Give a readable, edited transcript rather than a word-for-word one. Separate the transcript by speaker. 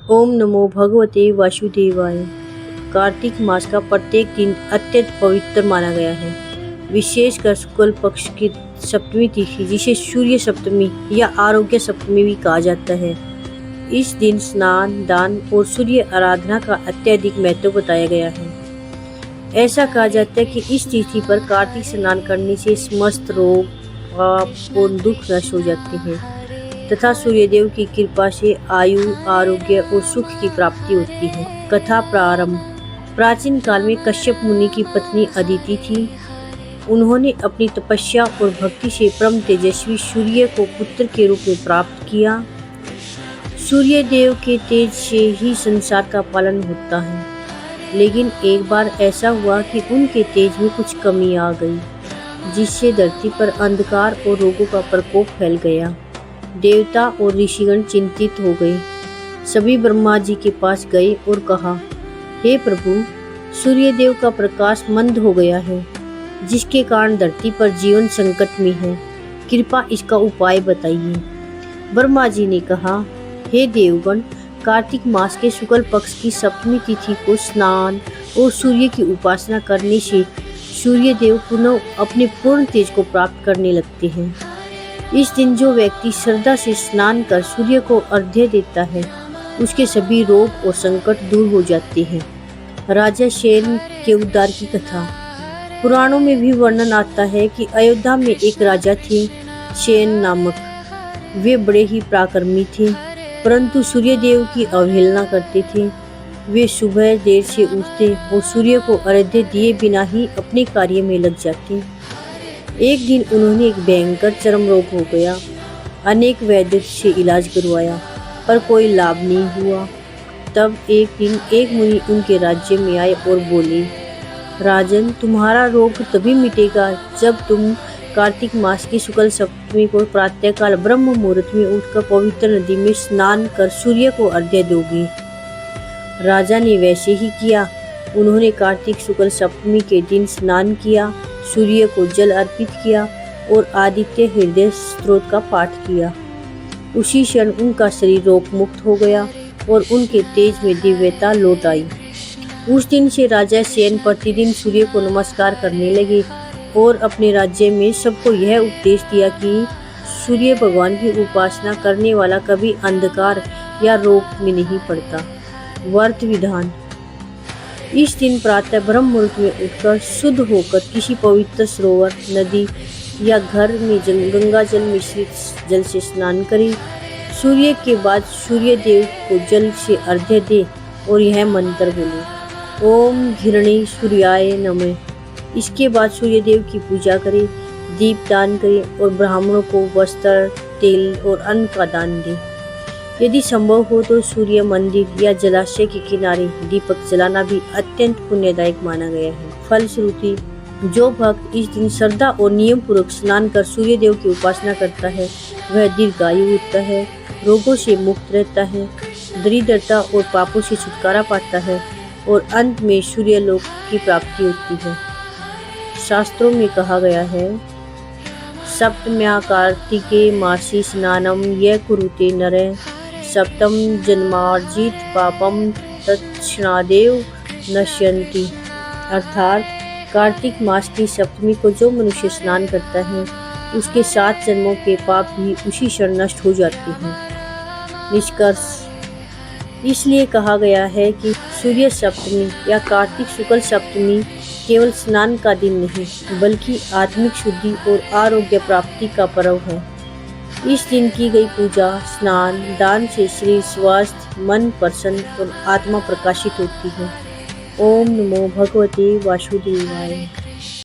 Speaker 1: ओम नमो भगवते वासुदेवाय। कार्तिक मास का प्रत्येक दिन अत्यंत पवित्र माना गया है, विशेषकर शुक्ल पक्ष की सप्तमी तिथि, जिसे सूर्य सप्तमी या आरोग्य सप्तमी भी कहा जाता है। इस दिन स्नान, दान और सूर्य आराधना का अत्यधिक महत्व बताया गया है। ऐसा कहा जाता है कि इस तिथि पर कार्तिक स्नान करने से समस्त रोग, पाप और दुख नष्ट हो जाते हैं तथा सूर्यदेव की कृपा से आयु, आरोग्य और सुख की प्राप्ति होती है। कथा प्रारंभ। प्राचीन काल में कश्यप मुनि की पत्नी अदिति थी। उन्होंने अपनी तपस्या और भक्ति से परम तेजस्वी सूर्य को पुत्र के रूप में प्राप्त किया। सूर्य देव के तेज से ही संसार का पालन होता है, लेकिन एक बार ऐसा हुआ कि उनके तेज में कुछ कमी आ गई, जिससे धरती पर अंधकार और रोगों का प्रकोप फैल गया। देवता और ऋषिगण चिंतित हो गए। सभी ब्रह्मा जी के पास गए और कहा, हे प्रभु, सूर्य देव का प्रकाश मंद हो गया है, जिसके कारण धरती पर जीवन संकट में है। कृपा इसका उपाय बताइए। ब्रह्मा जी ने कहा, हे देवगण, कार्तिक मास के शुक्ल पक्ष की सप्तमी तिथि को स्नान और सूर्य की उपासना करने से सूर्य देव पुनः अपने पूर्ण तेज को प्राप्त करने लगते हैं। इस दिन जो व्यक्ति श्रद्धा से स्नान कर सूर्य को अर्घ्य देता है, उसके सभी रोग और संकट दूर हो जाते हैं। राजा शेन के उद्धार की कथा। पुराणों में भी वर्णन आता है कि अयोध्या में एक राजा थे, शेन नामक। वे बड़े ही पराक्रमी थे, परंतु सूर्य देव की अवहेलना करते थे। वे सुबह देर से उठते और सूर्य को अर्घ्य दिए बिना ही अपने कार्य में लग जाते। एक दिन उन्होंने एक भयंकर चर्म रोग हो गया। अनेक वैद्यों से इलाज करवाया, पर कोई लाभ नहीं हुआ। तब एक दिन एक मुनि उनके राज्य में आए और बोले, राजन, तुम्हारा रोग तभी मिटेगा जब तुम कार्तिक मास की शुक्ल सप्तमी को प्रातःकाल ब्रह्म मुहूर्त में उठकर पवित्र नदी में स्नान कर सूर्य को अर्घ्य दोगे। राजा ने वैसे ही किया। उन्होंने कार्तिक शुक्ल सप्तमी के दिन स्नान किया, सूर्य को जल अर्पित किया और आदित्य हृदय स्त्रोत का पाठ किया। उसी क्षण उनका शरीर रोग मुक्त हो गया और उनके तेज में दिव्यता लौट आई। उस दिन से राजा शेन प्रतिदिन सूर्य को नमस्कार करने लगे और अपने राज्य में सबको यह उपदेश दिया कि सूर्य भगवान की उपासना करने वाला कभी अंधकार या रोग में नहीं पड़ता। व्रत विधान। इस दिन प्रातः ब्रह्म मुहूर्त में उठकर शुद्ध होकर किसी पवित्र सरोवर, नदी या घर में गंगा जल मिश्रित जल से स्नान करें। सूर्य के बाद सूर्य देव को जल से अर्घ्य दे और यह मंत्र बोले, ओम घृणे सूर्याय नमः। इसके बाद सूर्य देव की पूजा करें, दीप दान करें और ब्राह्मणों को वस्त्र, तेल और अन्न का दान दें। यदि संभव हो तो सूर्य मंदिर या जलाशय के किनारे दीपक जलाना भी अत्यंत पुण्यदायक माना गया है। फलश्रुति, जो भक्त इस दिन श्रद्धा और नियम पूर्वक स्नान कर सूर्य देव की उपासना करता है, वह दीर्घायु होता है, रोगों से मुक्त रहता है, दरिद्रता और पापों से छुटकारा पाता है और अंत में सूर्य लोक की प्राप्ति होती है। शास्त्रों में कहा गया है, सप्तम्या कार्तिके मासी स्नानम यह कुरुते नरः सप्तम जन्मार्जित पापम तत्क्षणादेव नश्यन्ति। अर्थात कार्तिक मास की सप्तमी को जो मनुष्य स्नान करता है, उसके 7 जन्मों के पाप भी उसी क्षण नष्ट हो जाते हैं। निष्कर्ष, इसलिए कहा गया है कि सूर्य सप्तमी या कार्तिक शुक्ल सप्तमी केवल स्नान का दिन नहीं, बल्कि आत्मिक शुद्धि और आरोग्य प्राप्ति का पर्व है। इस दिन की गई पूजा, स्नान, दान से शरीर स्वस्थ, मन प्रसन्न और आत्मा प्रकाशित होती है। ओम नमो भगवते वासुदेवाय।